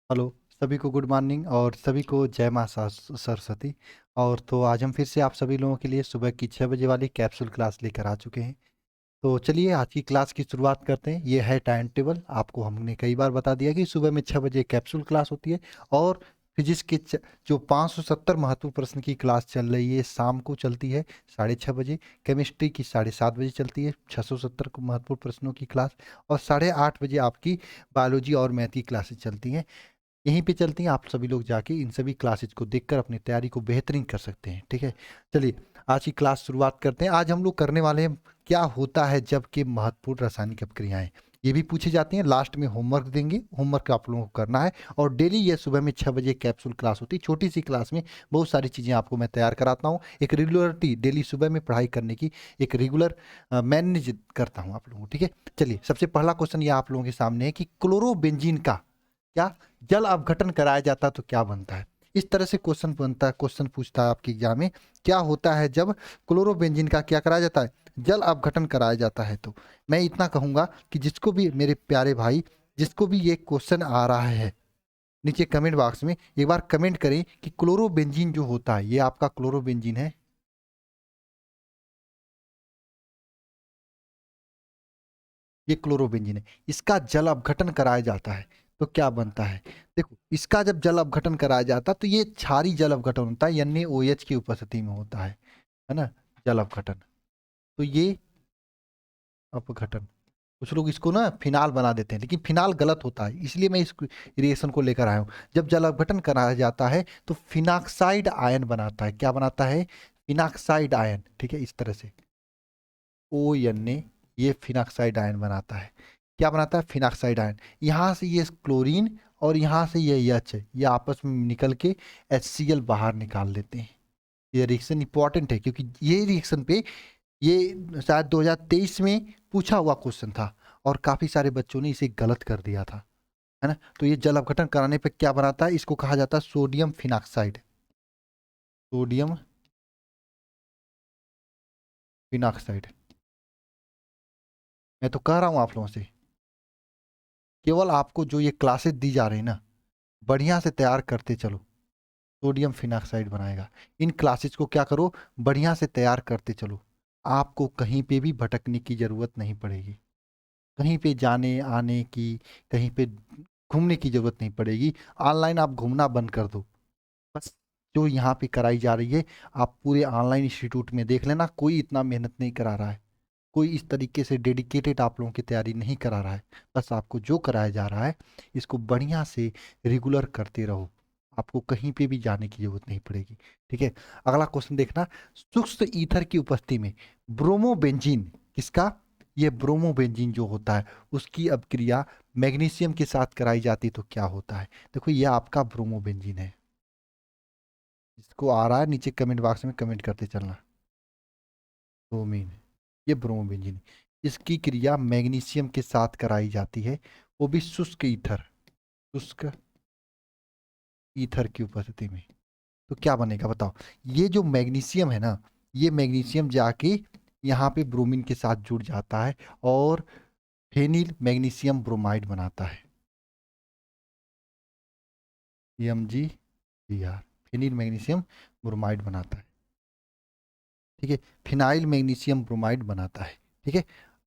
Hello, सभी को good morning और सभी को जय माँ सरस्वती। और तो आज हम फिर से आप सभी लोगों के लिए सुबह की 6 बजे वाली कैप्सूल क्लास लेकर आ चुके हैं। तो चलिए आज की क्लास की शुरुआत करते हैं। ये है टाइम टेबल। आपको हमने कई बार बता दिया कि सुबह में 6 बजे कैप्सूल क्लास होती है और फिजिक्स के जो 570 महत्वपूर्ण प्रश्न की क्लास चल रही है शाम को चलती है 6:30 बजे। केमिस्ट्री की 7:30 बजे चलती है 670 महत्वपूर्ण प्रश्नों की क्लास। और 8:30 बजे आपकी बायोलॉजी और मैथ की क्लासेस चलती हैं। यहीं पे चलती हैं। आप सभी लोग जाके इन सभी क्लासेज को देखकर अपनी तैयारी को बेहतरीन कर सकते हैं। ठीक है, चलिए आज की क्लास शुरुआत करते हैं। आज हम लोग करने वाले हैं क्या होता है जब के महत्वपूर्ण रासायनिक अभिक्रियाएं। ये भी पूछी जाती हैं। लास्ट में होमवर्क देंगे, होमवर्क आप लोगों को करना है। और डेली ये सुबह में 6 बजे कैप्सूल क्लास होती है। छोटी सी क्लास में बहुत सारी चीज़ें आपको मैं तैयार कराता हूँ। एक रेगुलरिटी डेली सुबह में पढ़ाई करने की एक रेगुलर मैनेज करता हूँ आप लोगों को। ठीक है, चलिए सबसे पहला क्वेश्चन ये आप लोगों के सामने है कि क्लोरोबेंजीन का क्या जल अपघटन कराया जाता तो क्या बनता है। इस तरह से क्वेश्चन बनता है, क्वेश्चन पूछता है आपके एग्जाम में। क्या होता है जब क्लोरोबेंजीन का क्या कराया जाता है, जल अपघटन कराया जाता है। तो मैं इतना कहूंगा कि जिसको भी मेरे प्यारे भाई, जिसको भी ये क्वेश्चन आ रहा है नीचे कमेंट बॉक्स में एक बार कमेंट करें कि क्लोरोबेंजीन जो होता है, ये आपका क्लोरोबेंजीन है, ये क्लोरोबेंजीन है, इसका जल अपघटन कराया जाता है तो क्या बनता है। देखो, इसका जब जल अपघटन कराया जाता है तो ये क्षारीय जल अपघटन होता है, NaOH की उपस्थिति में होता है ना, जल अपघटन। तो ये अपघटन, कुछ लोग इसको ना फिनाल बना देते हैं, लेकिन फिनाल गलत होता है, इसलिए मैं इस रिएक्शन को लेकर आया हूँ। जब जल अपघटन कराया जाता है तो फिनाक्साइड आयन बनाता है। क्या बनाता है, फिनाक्साइड आयन। ठीक है, इस तरह से ONA, ये फिनाक्साइड आयन बनाता है। क्या बनाता है, फिनाक्साइड आयन। यहाँ से ये क्लोरीन और यहाँ से ये H है, ये आपस में निकल के HCl बाहर निकाल लेते हैं। ये रिएक्शन इंपॉर्टेंट है क्योंकि ये रिएक्शन पे ये शायद 2023 में पूछा हुआ क्वेश्चन था और काफी सारे बच्चों ने इसे गलत कर दिया था, है ना। तो ये जल अपघटन कराने पे क्या बनाता है, इसको कहा जाता है सोडियम फिनाक्साइड, सोडियम फिनाक्साइड। मैं तो कह रहा हूँ आप लोगों से, केवल आपको जो ये क्लासेस दी जा रही है ना, बढ़िया से तैयार करते चलो, सोडियम फिनाक्साइड बनाएगा। इन क्लासेस को क्या करो, बढ़िया से तैयार करते चलो। आपको कहीं पे भी भटकने की जरूरत नहीं पड़ेगी, कहीं पे जाने आने की, कहीं पे घूमने की जरूरत नहीं पड़ेगी। ऑनलाइन आप घूमना बंद कर दो। बस जो यहाँ पे कराई जा रही है, आप पूरे ऑनलाइन इंस्टीट्यूट में देख लेना, कोई इतना मेहनत नहीं करा रहा है, कोई इस तरीके से डेडिकेटेड आप लोगों की तैयारी नहीं करा रहा है। बस आपको जो कराया जा रहा है इसको बढ़िया से रेगुलर करते रहो, आपको कहीं पे भी जाने की जरूरत नहीं पड़ेगी। ठीक है, अगला क्वेश्चन देखना। शुष्क ईथर की उपस्थिति में ब्रोमोबेंजीन, किसका, ये ब्रोमोबेंजीन जो होता है उसकी अपक्रिया मैग्नीशियम के साथ कराई जाती तो क्या होता है। देखो, ये आपका ब्रोमोबेंजीन है। जिसको आ रहा है नीचे कमेंट बॉक्स में कमेंट करते चलना। ब्रोमीन, ये ब्रोमोबेंजीन, इसकी क्रिया मैग्नीशियम के साथ कराई जाती है, वो भी शुष्क ईथर, शुष्क ईथर की उपस्थिति में। तो क्या बनेगा बताओ। ये जो मैग्नीशियम है ना, ये मैग्नीशियम जाके यहाँ पे ब्रोमीन के साथ जुड़ जाता है और फेनिल मैग्नीशियम ब्रोमाइड बनाता है, MgBr, फेनिल मैग्नीशियम ब्रोमाइड बनाता है। ठीक है, फिनाइल मैग्नीशियम ब्रोमाइड बनाता है। ठीक है,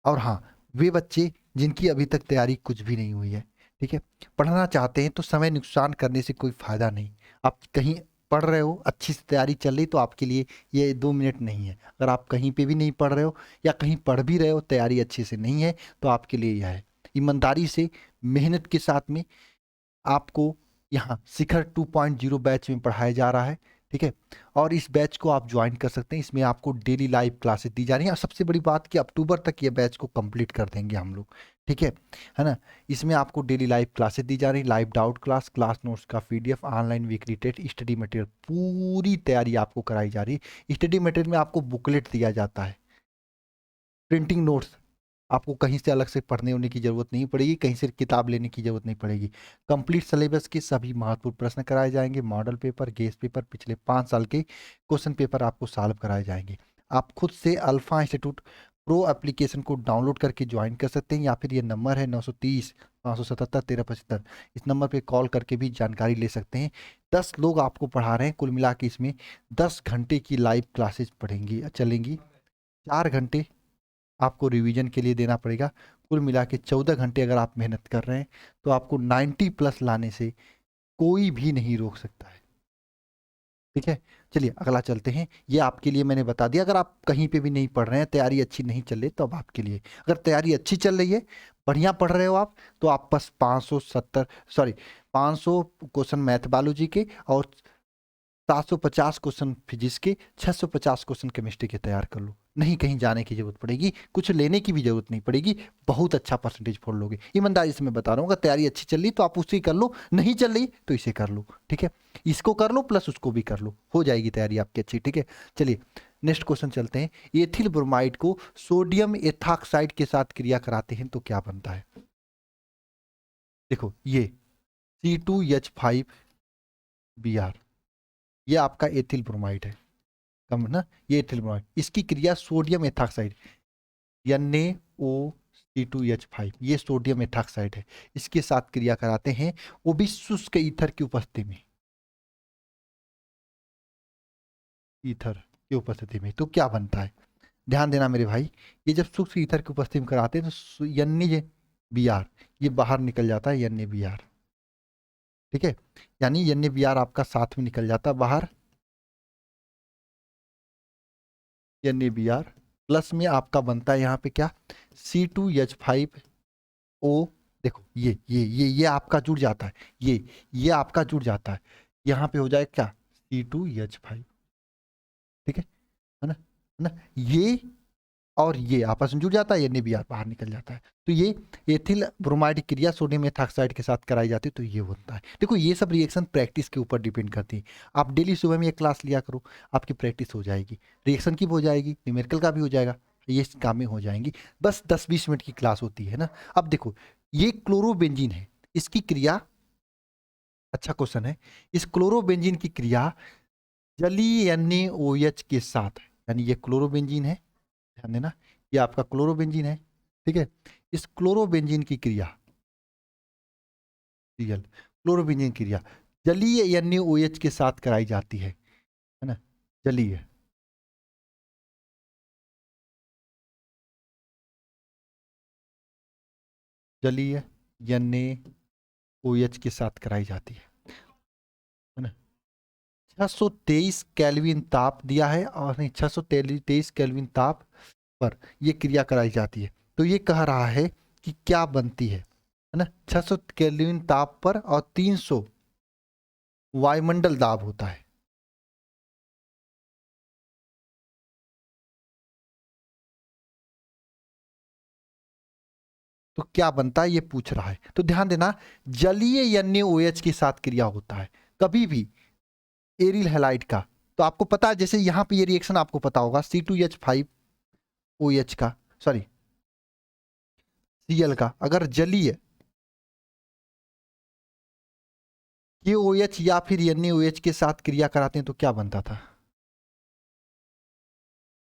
और हाँ, वे बच्चे जिनकी अभी तक तैयारी कुछ भी नहीं हुई है, ठीक है, पढ़ना चाहते हैं तो समय नुकसान करने से कोई फायदा नहीं। आप कहीं पढ़ रहे हो, अच्छी से तैयारी चल रही, तो आपके लिए ये 2 मिनट नहीं है। अगर आप कहीं पे भी नहीं पढ़ रहे हो या कहीं पढ़ भी रहे हो, तैयारी अच्छे से नहीं है, तो आपके लिए यह है। ईमानदारी से, मेहनत के साथ में आपको यहाँ शिखर 2.0 बैच में पढ़ाया जा रहा है। ठीक है, और इस बैच को आप ज्वाइन कर सकते हैं। इसमें आपको डेली लाइव क्लासेस दी जा रही हैं और सबसे बड़ी बात कि अक्टूबर तक ये बैच को कंप्लीट कर देंगे हम लोग। ठीक है ना। इसमें आपको डेली लाइव क्लासेस दी जा रही, live doubt class, class notes का PDF, online weekly test, study material, पूरी तैयारी आपको कराई जा रही है। स्टडी मटेरियल में आपको बुकलेट दिया जाता है, प्रिंटिंग नोट्स, आपको कहीं से अलग से पढ़ने होने की जरूरत नहीं पड़ेगी, कहीं से किताब लेने की जरूरत नहीं पड़ेगी। कंप्लीट सिलेबस के सभी महत्वपूर्ण प्रश्न कराए जाएंगे, मॉडल पेपर, गेस्ट पेपर, पिछले 5 साल के क्वेश्चन पेपर आपको सॉल्व कराए जाएंगे। आप खुद से अल्फा इंस्टीट्यूट प्रो एप्लीकेशन को डाउनलोड करके ज्वाइन कर सकते हैं, या फिर ये नंबर है 930 577 1375, इस नंबर पे कॉल करके भी जानकारी ले सकते हैं। 10 लोग आपको पढ़ा रहे हैं, कुल मिला के इसमें 10 घंटे की लाइव क्लासेज पढ़ेंगी चलेंगी। 4 घंटे आपको रिवीजन के लिए देना पड़ेगा। कुल मिला के 14 घंटे अगर आप मेहनत कर रहे हैं तो आपको 90+ लाने से कोई भी नहीं रोक सकता है। ठीक है, चलिए अगला चलते हैं। ये आपके लिए मैंने बता दिया, अगर आप कहीं पे भी नहीं पढ़ रहे हैं, तैयारी अच्छी नहीं चल रही, तो अब आपके लिए। अगर तैयारी अच्छी चल रही है, बढ़िया पढ़ रहे हो आप, तो आप बस 500 क्वेश्चन मैथ बायोलॉजी के और 750 क्वेश्चन फिजिक्स के, 650 क्वेश्चन केमिस्ट्री के तैयार कर लो। नहीं कहीं जाने की जरूरत पड़ेगी, कुछ लेने की भी जरूरत नहीं पड़ेगी, बहुत अच्छा परसेंटेज फोड़ लोगे। ईमानदारी से मैं बता रहा हूँ, अगर तैयारी अच्छी चल रही तो आप उससे कर लो, नहीं चल रही तो इसे कर लो। ठीक है, इसको कर लो प्लस उसको भी कर लो, हो जाएगी तैयारी आपकी अच्छी। ठीक है, चलिए नेक्स्ट क्वेश्चन चलते हैं। एथिल ब्रोमाइड को सोडियम एथॉक्साइड के साथ क्रिया कराते हैं तो क्या बनता है? देखो ये C2H5Br, ये आपका एथिल ब्रोमाइड है, कम ना, ये एथिल ब्रोमाइड, इसकी क्रिया सोडियम एथॉक्साइड NaOC2H5, ये सोडियम एथॉक्साइड है, इसके साथ क्रिया कराते हैं, वो भी शुष्क ईथर की उपस्थिति में, ईथर की उपस्थिति में। तो क्या बनता है, ध्यान देना मेरे भाई, ये जब शुष्क ईथर की उपस्थिति में कराते हैं तो NaBr ये बाहर निकल जाता है, NaBr। ठीक है, यानी NaBr आपका साथ में निकल जाता है बाहर, NaBr प्लस में आपका बनता है यहाँ पे क्या, C2H5O। देखो ये आपका जुड़ जाता है, ये आपका जुड़ जाता है, यहाँ पे हो जाए क्या, C2H5। ठीक है ना, ये और ये आपस में जुड़ जाता है, NaBr बाहर निकल जाता है। तो ये एथिल ब्रोमाइड क्रिया सोडियम एथॉक्साइड के साथ कराई जाती है, तो ये बनता है। देखो ये सब रिएक्शन प्रैक्टिस के ऊपर डिपेंड करती है। आप डेली सुबह में एक क्लास लिया करो, आपकी प्रैक्टिस हो जाएगी, रिएक्शन की भी हो जाएगी, न्यूमेरिकल का भी हो जाएगा, ये काम में हो जाएंगी। बस 10-20 मिनट की क्लास होती है ना। अब देखो ये क्लोरोबेंजीन है, इसकी क्रिया, अच्छा क्वेश्चन है, इस क्लोरोबेंजीन की क्रिया जलीय NaOH के साथ है, यानी ये क्लोरोबेंजीन है, ध्यान देना, ये आपका क्लोरोबेंजीन है। ठीक है, इस क्लोरोबेंजीन की क्रिया, क्लोरोबेंजीन क्रिया जलीय NaOH के साथ कराई जाती है ना, जलीय, जलीय NaOH के साथ कराई जाती है ना। 623 केल्विन ताप दिया है, और नहीं 623 केल्विन ताप पर ये क्रिया कराई जाती है। तो ये कह रहा है कि क्या बनती है ना, 600 केल्विन ताप पर और 300 वायुमंडल दाब होता है। तो क्या बनता है ये पूछ रहा है, तो ध्यान देना, जलीय NaOH के साथ क्रिया होता है कभी भी एरिल हैलाइड का। तो आपको पता है, जैसे यहाँ पे ये रिएक्शन आपको पता होगा, C2H5OH का, सॉरी Cl का, अगर जलीय KOH या फिर NaOH के साथ क्रिया कराते हैं तो क्या बनता था,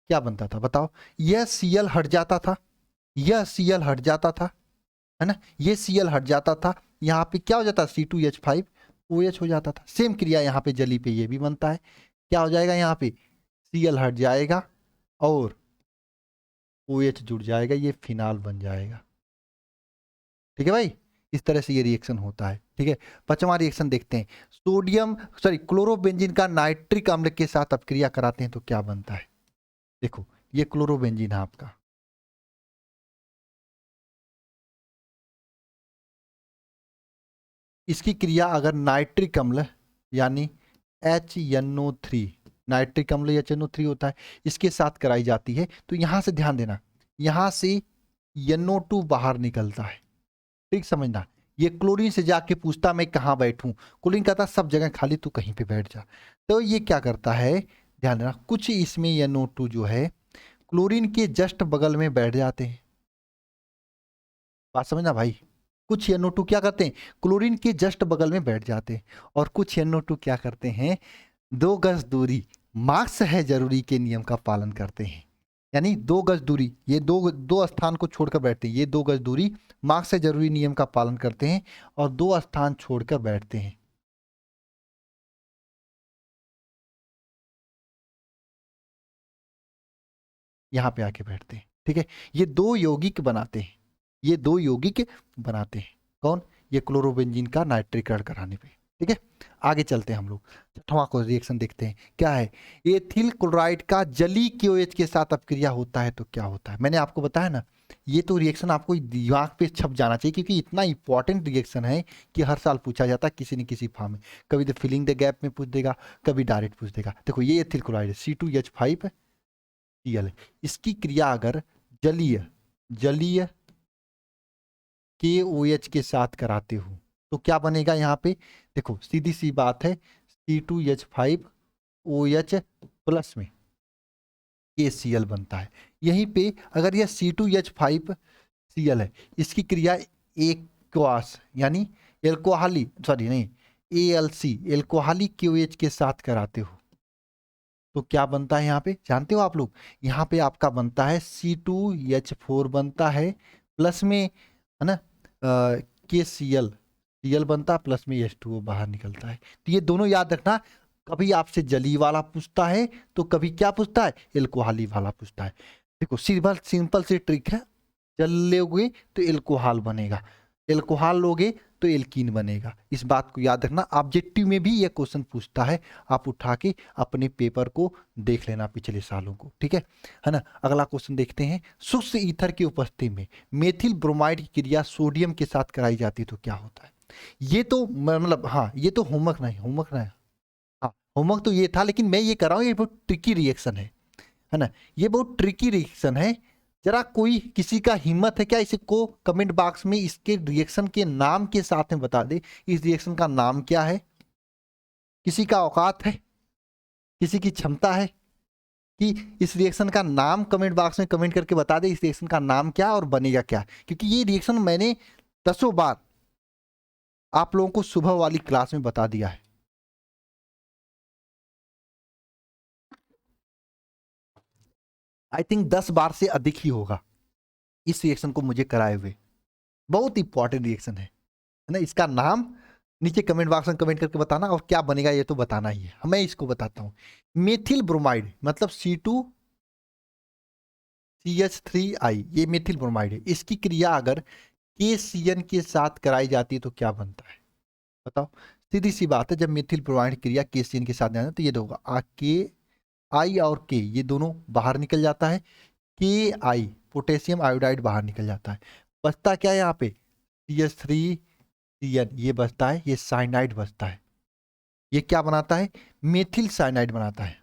क्या बनता था बताओ? यह Cl हट जाता था, यह Cl हट जाता था, है ना, ये Cl हट जाता था, यहाँ पे क्या हो जाता, C2H5OH हो जाता था। सेम क्रिया यहाँ पे जली पे ये भी बनता है, क्या हो जाएगा, यहाँ पे Cl हट जाएगा और OH जुड़ जाएगा, ये फिनाल बन जाएगा। ठीक है भाई, इस तरह से ये रिएक्शन होता है। ठीक है, 5वां रिएक्शन देखते हैं, क्लोरोबेंजीन का नाइट्रिक अम्ल के साथ अपक्रिया कराते हैं तो क्या बनता है? देखो ये क्लोरोबेंजीन है आपका, इसकी क्रिया अगर नाइट्रिक अम्ल यानी HNO3, नाइट्रिक अम्ल HNO3 होता है, इसके साथ कराई जाती है, तो यहां से ध्यान देना, यहां से NO2 बाहर निकलता है। ठीक समझना, ये क्लोरीन से जाके पूछता मैं कहाँ बैठूं, क्लोरीन कहता सब जगह खाली, तू कहीं पे बैठ जा। तो ये क्या करता है, ध्यान देना, कुछ इसमें NO2 जो है क्लोरीन के जस्ट बगल में बैठ जाते हैं। बात समझना भाई, कुछ NO2 क्या करते हैं, क्लोरीन के जस्ट बगल में बैठ जाते हैं, और कुछ NO2 क्या करते हैं, 2 गज दूरी, मास्क है जरूरी के नियम का पालन करते हैं। यानी 2 गज दूरी, ये दो दो स्थान को छोड़कर बैठते हैं, ये 2 गज दूरी मार्क्स से जरूरी नियम का पालन करते हैं और 2 स्थान छोड़कर बैठते हैं। यहाँ पे आके बैठते हैं, ठीक है। ये 2 यौगिक बनाते हैं, ये 2 यौगिक बनाते हैं। कौन? ये क्लोरोबेंजीन का नाइट्रीकरण कराने पे, ठीक है। आगे चलते हैं हम लोग, छठवां को रिएक्शन देखते हैं क्या है। एथिल क्लोराइड का जलीय KOH के साथ अपक्रिया होता है तो क्या होता है। मैंने आपको बताया ना, ये तो रिएक्शन आपको दिमाग पे छप जाना चाहिए, क्योंकि इतना इंपॉर्टेंट रिएक्शन है कि हर साल पूछा जाता है किसी न किसी फॉर्म में। कभी तो फिलिंग द गैप में पूछ देगा, कभी डायरेक्ट पूछ देगा। देखो ये एथिल क्लोराइड C2H5 Cl, इसकी क्रिया अगर जलीय जलीय KOH के साथ कराते हो तो क्या बनेगा यहाँ पे। देखो सीधी सी बात है, C2H5OH प्लस में KCl बनता है। यहीं पे अगर यह C2H5Cl है, इसकी क्रिया एक्वास यानी एल्कोहली सॉरी नहीं ALC एल्कोहली KOH के साथ कराते हो तो क्या बनता है यहाँ पे, जानते हो आप लोग। यहाँ पे आपका बनता है C2H4 बनता है प्लस में, है ना, KCl बनता है प्लस में H2O बाहर निकलता है। तो ये दोनों याद रखना, कभी आपसे जली वाला पूछता है तो कभी क्या पूछता है, एल्कोहली वाला पूछता है। देखो सिंपल सी ट्रिक है, जल लोगे तो एल्कोहल बनेगा, एल्कोहल लोगे तो एल्कीन बनेगा। इस बात को याद रखना, ऑब्जेक्टिव में भी ये क्वेश्चन पूछता है, आप उठा के अपने पेपर को देख लेना पिछले सालों को, ठीक है ना। अगला क्वेश्चन देखते हैं, शुष्क ईथर की उपस्थिति में मेथिल ब्रोमाइड की क्रिया सोडियम के साथ कराई जाती है तो क्या होता है। ये तो मतलब हाँ, ये तो होमवर्क नहीं, हाँ होमवर्क तो ये था, लेकिन मैं ये कर रहा हूँ, ये बहुत ट्रिकी रिएक्शन है ना, ये बहुत ट्रिकी रिएक्शन है। जरा कोई किसी का हिम्मत है क्या, इसको कमेंट बॉक्स में इसके रिएक्शन के नाम के साथ में बता दे, इस रिएक्शन का नाम क्या है। किसी का औकात है, किसी की क्षमता है कि इस रिएक्शन का नाम कमेंट बॉक्स में कमेंट करके बता दे, इस रिएक्शन का नाम क्या और बनेगा क्या। क्योंकि ये रिएक्शन मैंने 10 बार आप लोगों को सुबह वाली क्लास में बता दिया है। आई थिंक 10 बार से अधिक ही होगा इस रिएक्शन को मुझे कराए हुए। बहुत इंपॉर्टेंट रिएक्शन है ना। इसका नाम नीचे कमेंट बॉक्स में कमेंट करके बताना, और क्या बनेगा ये तो बताना ही है। मैं इसको बताता हूँ, मेथिल ब्रोमाइड मतलब C2CH3I, ये मेथिल ब्रोमाइड है। इसकी क्रिया अगर KCN के साथ कराई जाती है तो क्या बनता है, बताओ। सीधी सी बात है, जब मेथिल ब्रोमाइड क्रिया KCN के साथ जाना तो ये होगा KI और K, ये दोनों बाहर निकल जाता है। KI पोटेशियम आयोडाइड बाहर निकल जाता है। बचता क्या है यहाँ पे, CH3CN ये बचता है, ये साइनाइड बचता है। ये क्या बनाता है, मेथिल साइनाइड बनाता है,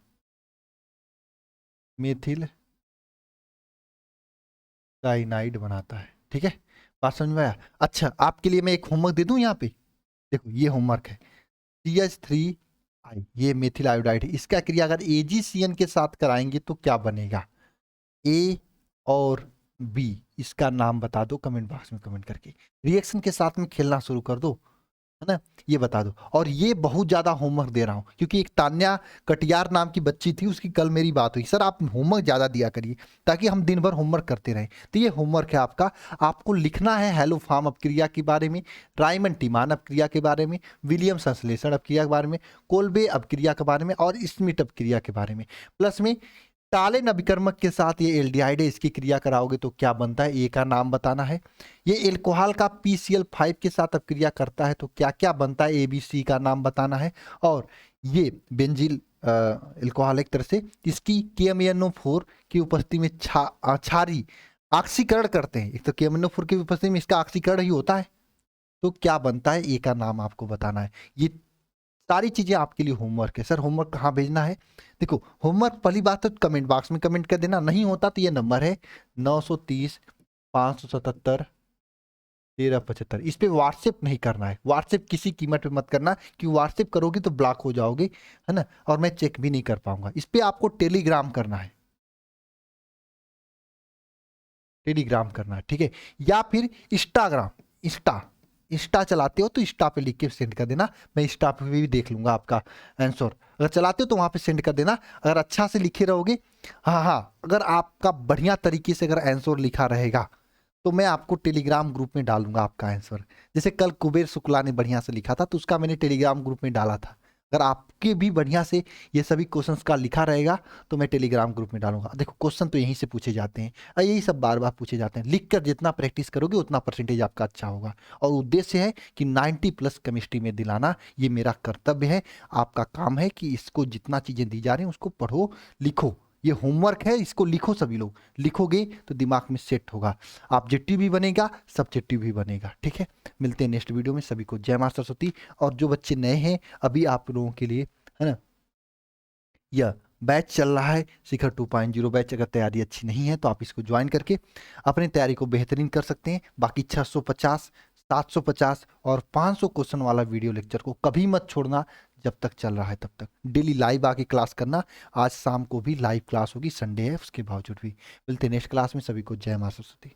मेथिल साइनाइड बनाता है, ठीक है। बात समझ में आया। अच्छा आपके लिए मैं एक होमवर्क दे दूं यहाँ पे, देखो ये होमवर्क है। CH3I ये मेथिल आयोडाइड है, इसका क्रिया अगर AgCN के साथ कराएंगे तो क्या बनेगा, A और B, इसका नाम बता दो कमेंट बॉक्स में कमेंट करके, रिएक्शन के साथ में खेलना शुरू कर दो, है ना, ये बता दो। और ये बहुत ज्यादा होमवर्क दे रहा हूँ, क्योंकि एक तान्या कटियार नाम की बच्ची थी, उसकी कल मेरी बात हुई, सर आप होमवर्क ज्यादा दिया करिए ताकि हम दिन भर होमवर्क करते रहें। तो ये होमवर्क है आपका, आपको लिखना है हेलो फॉर्म अपक्रिया के बारे में, रायमंड टीमान अपक्रिया के बारे में, विलियम संश्लेषण अपक्रिया के बारे में, कोल्बे अपक्रिया के बारे में और स्मिट अपक्रिया के बारे में। प्लस में टालेन अभिकर्मक के साथ ये एल्डिहाइड है, इसकी क्रिया कराओगे तो क्या बनता है, ए का नाम बताना है। ये एल्कोहल का PCl5 के साथ अपक्रिया करता है तो क्या क्या बनता है, ABC का नाम बताना है। और ये बेंजिल एल्कोहल एक तरह से, इसकी KMnO4 की उपस्थिति में क्षारी ऑक्सीकरण करते हैं। एक तो KMnO4 की उपस्थिति में इसका ऑक्सीकरण ही होता है, तो क्या बनता है, ए का नाम आपको बताना है। ये सारी चीजें आपके लिए होमवर्क है। सर होमवर्क कहाँ भेजना है, देखो होमवर्क पहली बात तो कमेंट बॉक्स में कमेंट कर देना, नहीं होता तो ये नंबर है 930-577-1375, इस पे व्हाट्सएप नहीं करना है, व्हाट्सएप किसी कीमत पे मत करना, कि व्हाट्सएप करोगे तो ब्लॉक हो जाओगे, है ना, और मैं चेक भी नहीं कर पाऊंगा। इस पे आपको टेलीग्राम करना है, टेलीग्राम करना है, ठीक है, या फिर इंस्टाग्राम, इंस्टा इंस्टा चलाते हो तो इंस्टा पे लिख के सेंड कर देना, मैं इंस्टा पे भी देख लूंगा आपका आंसर। अगर चलाते हो तो वहाँ पे सेंड कर देना। अगर अच्छा से लिखे रहोगे, हाँ हाँ, अगर आपका बढ़िया तरीके से अगर आंसर लिखा रहेगा तो मैं आपको टेलीग्राम ग्रुप में डालूंगा आपका आंसर। जैसे कल कुबेर शुक्ला ने बढ़िया से लिखा था तो उसका मैंने टेलीग्राम ग्रुप में डाला था। अगर आपके भी बढ़िया से ये सभी क्वेश्चंस का लिखा रहेगा तो मैं टेलीग्राम ग्रुप में डालूंगा। देखो क्वेश्चन तो यहीं से पूछे जाते हैं और यही सब बार बार पूछे जाते हैं। लिख कर जितना प्रैक्टिस करोगे उतना परसेंटेज आपका अच्छा होगा। और उद्देश्य है कि 90+ केमिस्ट्री में दिलाना, ये मेरा कर्तव्य है। आपका काम है कि इसको जितना चीज़ें दी जा रही हैं उसको पढ़ो लिखो। ये होमवर्क है, इसको लिखो। सभी लोग लिखोगे तो दिमाग में सेट होगा, ऑब्जेक्टिव भी बनेगा, सब्जेक्टिव भी बनेगा। ठीक है, मिलते हैं नेक्स्ट वीडियो में। सभी को जय मां सरस्वती। और जो बच्चे नए हैं, अभी आप लोगों के लिए है ना, यह बैच चल रहा है शिखर 2.0 बैच। अगर तैयारी अच्छी नहीं है तो आप इसको ज्वाइन करके अपनी तैयारी को बेहतरीन कर सकते हैं। बाकी 650, 750 और 500 क्वेश्चन वाला वीडियो लेक्चर को कभी मत छोड़ना, जब तक चल रहा है तब तक डेली लाइव आके क्लास करना। आज शाम को भी लाइव क्लास होगी, संडे है उसके बावजूद भी। मिलते हैं नेक्स्ट क्लास में। सभी को जय मां सरस्वती।